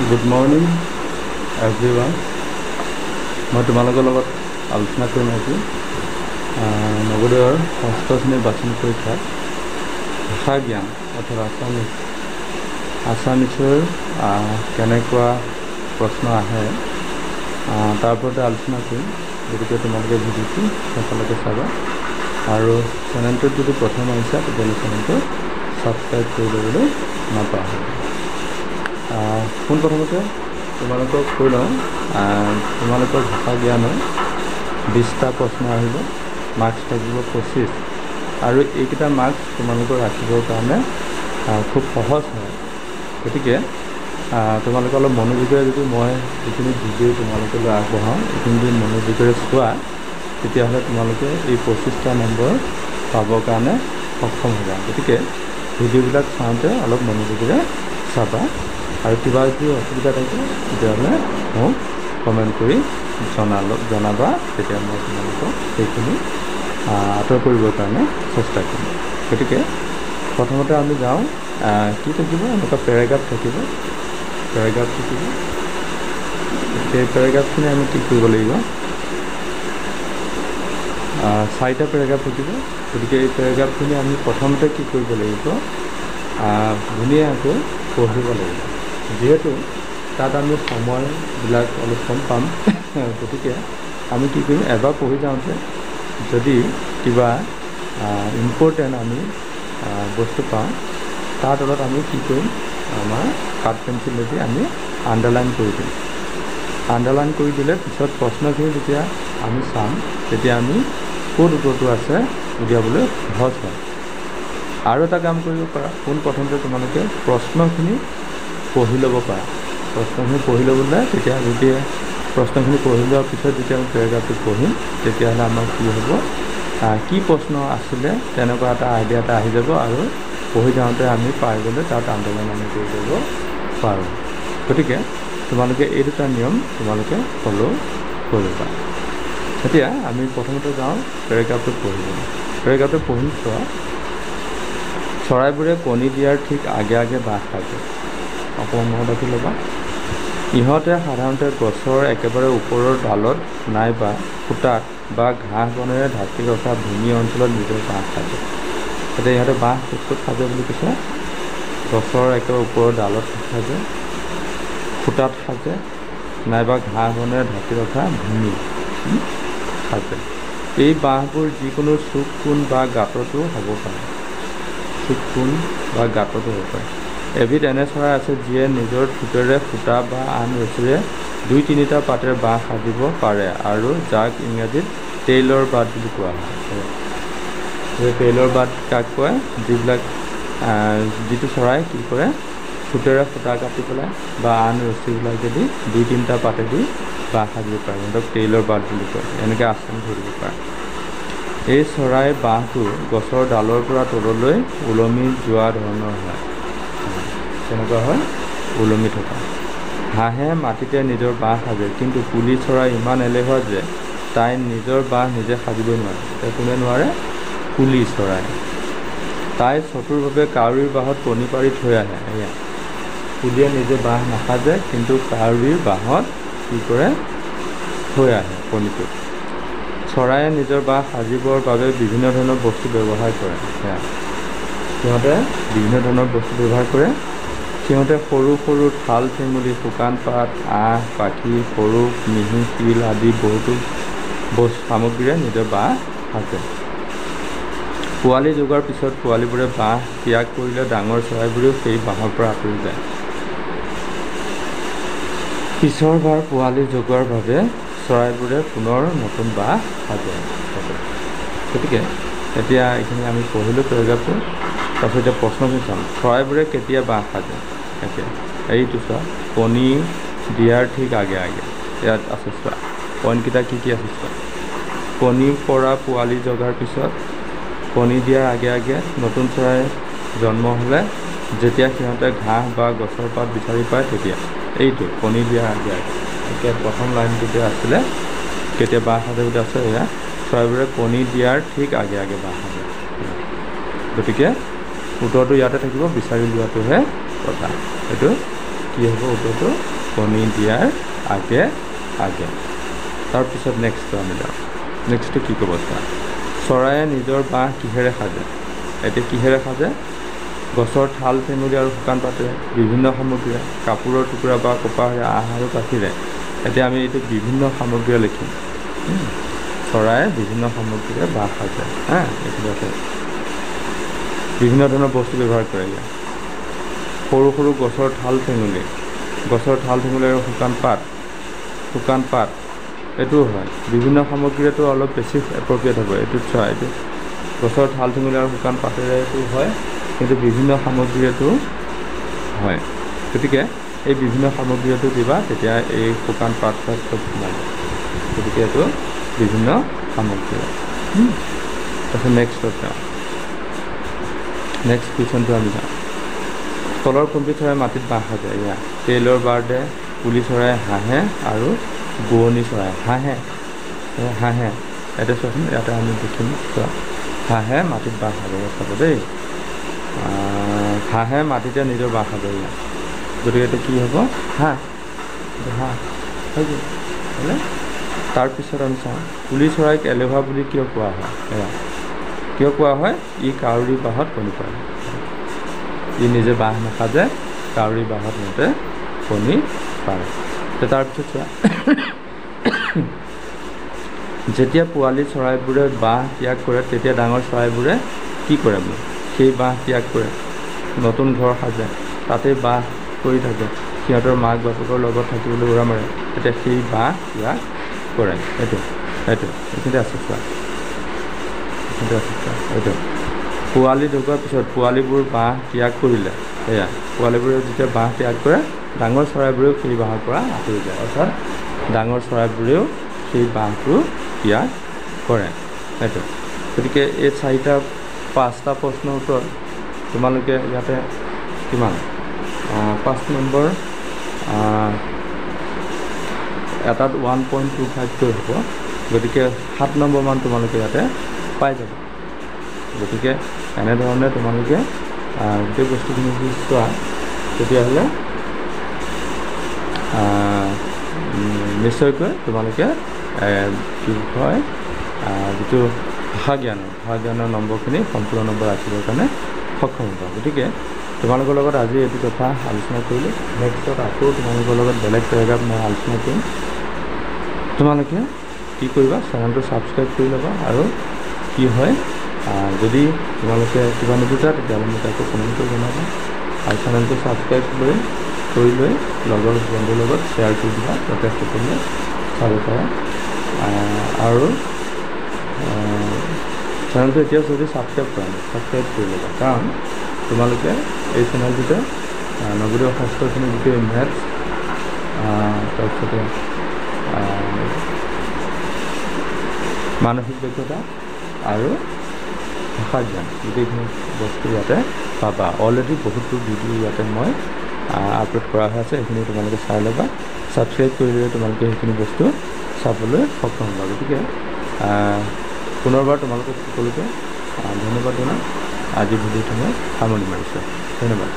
Good morning everyone. মই তোমালোকৰ লগত আলোচনা কৰিম আজি নৱোদয়ৰ ষষ্ঠ শ্ৰেণীৰ বাচনি পৰীক্ষাত ভাষা জ্ঞান অৰ্থাৎ আছামিছৰ কেনেকুৱা প্ৰশ্ন আহে তাৰ ওপৰতে আলোচনা কৰিম। গতিকে তোমালোকে ভিডিঅ'টো শেষলৈকে চাবা আৰু চেনেলটোত যদি প্ৰথম আহিছা তেতিয়াহ'লে চেনেলটো ছাবস্ক্ৰাইব কৰি ল'বলৈ নাপাহৰিবা। পোনপ্ৰথমতে তোমালোকক কৈ লওঁ, তোমালোকৰ ভাষা জ্ঞানৰ 20টা প্ৰশ্ন আহিব, মাৰ্কছ থাকিব 25 আৰু এইকেইটা মাৰ্কছ তোমালোকৰ ৰাখিবৰ কাৰণে খুব সহজ হয়। গতিকে তোমালোকে অলপ মনোযোগেৰে যদি মই যিখিনি ভিডিঅ' তোমালোকলৈ আগবঢ়াওঁ এইখিনি যদি মনোযোগেৰে চোৱা তেতিয়াহ'লে তোমালোকে এই 25টা নম্বৰ পাবৰ কাৰণে সক্ষম হ'বা। গতিকে ভিডিঅ'বিলাক চাওঁতে অলপ মনোযোগেৰে চাবা আৰু কিবা যদি অসুবিধা থাকে তেতিয়াহ'লে মোক কমেণ্ট কৰি জনাবা, তেতিয়া মই তোমালোকক সেইখিনি আঁতৰ কৰিবৰ কাৰণে চেষ্টা কৰিম। গতিকে প্ৰথমতে আমি যাওঁ, কি থাকিব, এনেকুৱা পেৰাগ্ৰাফ থাকিব। সেই পেৰাগ্ৰাফখিনি আমি কি কৰিব লাগিব, 4টা পেৰাগ্ৰাফ থাকিব। গতিকে এই পেৰাগ্ৰাফখিনি আমি প্ৰথমতে কি কৰিব লাগিব, ধুনীয়াকৈ পঢ়িব লাগিব। যিহেতু তাত আমি সময়বিলাক অলপ কম পাম, গতিকে আমি কি কৰিম, এবাৰ পঢ়ি যাওঁতে যদি কিবা ইম্পৰ্টেণ্ট আমি বস্তু পাওঁ তাৰ তলত আমি কি কৰিম, আমাৰ কাঠ পেঞ্চিলেদি আমি আণ্ডাৰলাইন কৰি দিম। আণ্ডাৰলাইন কৰি দিলে পিছত প্ৰশ্নখিনি যেতিয়া আমি চাম তেতিয়া আমি ক'ত উত্তৰটো আছে উলিয়াবলৈ সহজ হয়। আৰু এটা কাম কৰিব পাৰা, পোনপ্ৰথমতে তোমালোকে প্ৰশ্নখিনি পঢ়ি ল'ব পাৰা। প্ৰশ্নখিনি পঢ়ি ল'বলৈ তেতিয়া যেতিয়া প্ৰশ্নখিনি পঢ়ি লোৱাৰ পিছত যেতিয়া আমি পেৰাগ্ৰাফটো পঢ়িম তেতিয়াহ'লে আমাৰ কি হ'ব, কি প্ৰশ্ন আছিলে তেনেকুৱা এটা আইডিয়া এটা আহি যাব আৰু পঢ়ি যাওঁতে আমি পাই গ'লে তাত আণ্ডাৰলাইন আমি কৰি ল'ব পাৰোঁ। গতিকে তোমালোকে এই দুটা নিয়ম তোমালোকে ফ'ল' কৰিবা। এতিয়া আমি প্ৰথমতে যাওঁ পেৰাগ্ৰাফটো পঢ়িবলৈ। পেৰাগ্ৰাফটো পঢ়ি চোৱা। চৰাইবোৰে কণী দিয়াৰ ঠিক আগে আগে বাঁহ সাজে। অকণমান মনত ৰাখি ল'বা। ইহঁতে সাধাৰণতে গছৰ একেবাৰে ওপৰৰ ডালত নাইবা খুটাত বা ঘাঁহ বনেৰে ঢাকি ৰখা ভূমি অঞ্চলত নিজৰ বাঁহ সাজে। এতিয়া ইহঁতে বাঁহ ক'ত সাজে বুলি কৈছে, গছৰ একেবাৰে ওপৰৰ ডালত সাজে, খুটাত সাজে, নাইবা ঘাঁহ বনেৰে ঢাকি ৰখা ভূমি সাজে। এই বাঁহবোৰ যিকোনো চুক কোণ বা গাঁততো হ'ব পাৰে। এবিধ এনে চৰাই আছে যিয়ে নিজৰ ঠোঁটেৰে সূতা বা আন ৰছীৰে 2-3টা পাতেৰে বাঁহ সাজিব পাৰে আৰু যাক ইংৰাজীত টেইলৰ বাৰ্ড বুলি কোৱা হয়। টেইলৰ বাৰ্ড কাক কয়, যিটো চৰাই কি কৰে, ঠোঁটেৰে সূতা কাটি পেলাই বা আন ৰছীবিলাক যদি 2-3টা পাতেদি বাঁহ সাজিব পাৰে, সিহঁতক টেইলৰ বাৰ্ড বুলি কয়। এনেকৈ আচৰণ কৰিব পাৰে। এই চৰাই বাঁহটো গছৰ ডালৰ পৰা তললৈ ওলমি যোৱা ধৰণৰ হয়। তেনেকুৱা হয়, ওলমি থকা। হাঁহে মাটিতে নিজৰ বাঁহ সাজে, কিন্তু কুলি চৰাই ইমান এলেহুৱা যে তাই নিজৰ বাঁহ নিজে সাজিবই নোৱাৰে। এতিয়া কোনে নোৱাৰে, কুলি চৰাই। তাই চতুৰভাৱে কাউৰীৰ বাঁহত কণী পাৰি থৈ আহে। এয়া কুলিয়ে নিজে বাঁহ নাসাজে, কিন্তু কাউৰীৰ বাঁহত কি কৰে, থৈ আহে কণীটো। চৰায়ে নিজৰ বাঁহ সাজিবৰ বাবে বিভিন্ন ধৰণৰ বস্তু ব্যৱহাৰ কৰে। সিহঁতে বিভিন্ন ধৰণৰ বস্তু ব্যৱহাৰ কৰে। সিহঁতে সৰু সৰু ঠাল ঠেঙুলি, শুকান পাত, আঁহ, পাখি, সৰু মিহি শিল আদি বহুতো সামগ্ৰীৰে নিজৰ বাঁহ সাজে। পোৱালি জগোৱাৰ পিছত পোৱালিবোৰে বাঁহ ত্যাগ কৰিলে ডাঙৰ চৰাইবোৰেও সেই বাঁহৰ পৰা আঁতৰি যায়। পিছৰ বাৰ পোৱালি জগোৱাৰ বাবে চৰাইবোৰে পুনৰ নতুন বাঁহ সাজে। গতিকে এতিয়া এইখিনি আমি পঢ়িলোঁ পেৰাগ্ৰাফটো। তাৰপিছত এতিয়া প্ৰশ্নখিনি চাম। চৰাইবোৰে কেতিয়া বাঁহ সাজে? এতিয়া এইটো চোৱা, কণী দিয়াৰ ঠিক আগে আগে। ইয়াত আছে চোৱা, পইণ্টকেইটা কি কি আছে চোৱা। কণীৰ পৰা পোৱালি জগাৰ পিছত, কণী দিয়াৰ আগে আগে, নতুন চৰাই জন্ম হ'লে, যেতিয়া সিহঁতে ঘাঁহ বা গছৰ পাত বিচাৰি পায় তেতিয়া। এইটো কণী দিয়াৰ আগে আগে। এতিয়া প্ৰথম লাইনটোতে আছিলে কেতিয়া বাঁহ সাজে বুলি আছে, এয়া চৰাইবোৰে কণী দিয়াৰ ঠিক আগে আগে বাঁহ সাজে। গতিকে উত্তৰটো ইয়াতে থাকিব, বিচাৰি লোৱাটোহে কথা। এইটো কি হ'ব উত্তৰটো কণী দিয়াৰ আগে আগে। তাৰপিছত নেক্সটটো আমি যাওঁ। নেক্সটটো কি ক'ব চৰায়ে নিজৰ বাঁহ কিহেৰে সাজে? এতিয়া কিহেৰে সাজে? গছৰ ঠাল ঠেঙুলি আৰু শুকান পাতেৰে, বিভিন্ন সামগ্ৰীৰে, কাপোৰৰ টুকুৰা বা কপাহেৰে, আঁহ আৰু কাঠিৰে। এতিয়া আমি এইটো বিভিন্ন সামগ্ৰীৰে লিখিম। চৰায়ে বিভিন্ন সামগ্ৰীৰে বাঁহ সাজে। এইটো আছে বিভিন্ন ধৰণৰ বস্তু ব্যৱহাৰ কৰে ইয়াত। সৰু সৰু গছৰ ঠাল ঠেঙুলি আৰু শুকান পাত এইটোও হয়। বিভিন্ন সামগ্ৰীৰেতো অলপ বেছি এপ্ৰপ্ৰিয়েট হ'ব। এইটোত চোৱা, এইটো গছৰ ঠাল ঠেঙুলি আৰু শুকান পাতেৰেতো হয়, কিন্তু বিভিন্ন সামগ্ৰীৰেতো হয়। গতিকে এই বিভিন্ন সামগ্ৰীৰেতো দিবা, তেতিয়া এই শুকান পাত চব সোমাব। গতিকে এইটো বিভিন্ন সামগ্ৰী। তাৰপিছত নেক্সট কুৱেশ্যনটো আমি যাওঁ। তলৰ কোনটো চৰাই মাটিত বাঁহ সাজে? এয়া টেইলৰ বাৰ্ডে, কুলি চৰাই, হাঁহে আৰু বোৱনী চৰাই। হাঁহে ইয়াতে চোৱাচোন, ইয়াতে আমি দেখিম চোৱা, হাঁহে মাটিত বাঁহ সাজে। চাব দেই, হাঁহে মাটিতে নিজৰ বাঁহ সাজে ইয়াত। গতিকে এইটো কি হ'ব? হাঁহ হৈ গ'ল হ'লে। তাৰপিছত আমি চাওঁ, কুলি চৰাইক এলেহুৱা বুলি কিয় কোৱা হয়? এয়া কিয় কোৱা হয়? ই কাউৰী বাঁহত কণী পাৰে। ই নিজে বাঁহ নাসাজে, কাউৰী বাঁহত সিহঁতে কণী পাৰে। তাৰপিছত চোৱা, যেতিয়া পোৱালি চৰাইবোৰে বাঁহ ত্যাগ কৰে, তেতিয়া ডাঙৰ চৰাইবোৰে কি কৰে? সেই বাঁহ ত্যাগ কৰে, নতুন ঘৰ সাজে, তাতেই বাস কৰি থাকে, সিহঁতৰ মাক বাপেকৰ লগত থাকিবলৈ উৰা মাৰে, তেতিয়া সেই বাঁহ ত্যাগ কৰে। এইখিনিতে আছে চোৱা, এইটো পোৱালি ঢুকোৱাৰ পিছত পোৱালিবোৰ বাঁহ ত্যাগ কৰিলে, সেয়া পোৱালিবোৰে যেতিয়া বাঁহ ত্যাগ কৰে, ডাঙৰ চৰাইবোৰেও সেই বাঁহৰ পৰা আঁতৰি যায়। অৰ্থাৎ ডাঙৰ চৰাইবোৰেও সেই বাঁহটো ত্যাগ কৰে। গতিকে এই 5টা প্ৰশ্নৰ উত্তৰত তোমালোকে ইয়াতে কিমান 5 নম্বৰ এটাত 1.25কৈ হ'ব। গতিকে 7 নম্বৰমান তোমালোকে ইয়াতে পাই যাব। গতিকে এনেধৰণে তোমালোকে গোটেই বস্তুখিনি যদি চোৱা, তেতিয়াহ'লে নিশ্চয়কৈ তোমালোকে কি হয়, যিটো ভাষা জ্ঞানৰ নম্বৰখিনি সম্পূৰ্ণ নম্বৰ ৰাখিবৰ কাৰণে সক্ষম হ'ব। গতিকে তোমালোকৰ লগত আজি এইটো কথা আলোচনা কৰিলোঁ। নেক্সটত আকৌ তোমালোকৰ লগত বেলেগ জেগাত মই আলোচনা কৰিম। তোমালোকে কি কৰিবা, চেনেলটো ছাবস্ক্ৰাইব কৰি ল'বা, আৰু কি হয় যদি তোমালোকে কিবা নুবুজা তেতিয়াহ'লে মোক আকৌ কমেণ্ট কৰি জনাবা, আৰু চেনেলটো ছাবস্ক্ৰাইব কৰি লৈ লগৰ বন্ধুৰ লগত শ্বেয়াৰ কৰি দিবা, যাতে সকলোৱে চাব পাৰে। আৰু চেনেলটো এতিয়াও যদি ছাবস্ক্ৰাইব কৰা নাই, ছাবস্ক্ৰাইব কৰি ল'বা, কাৰণ তোমালোকে এই চেনেলটোতে নৱোদয় শাস্ত্ৰখিনি গোটেই মেথছ, তাৰপিছতে মানসিক দক্ষতা আৰু ভাষা জ্ঞান গোটেইখিনি বস্তু ইয়াতে পাবা। অলৰেডি বহুতো ভিডিঅ' ইয়াতে মই আপলোড কৰা হৈ আছে, সেইখিনি তোমালোকে চাই ল'বা। ছাবস্ক্ৰাইব কৰিলে তোমালোকে সেইখিনি বস্তু চাবলৈ সক্ষম হ'বা। গতিকে পুনৰবাৰ তোমালোকক সকলোকে ধন্যবাদ জনাই আজি ভিডিঅ'টো মই সামৰণি মাৰিছোঁ। ধন্যবাদ।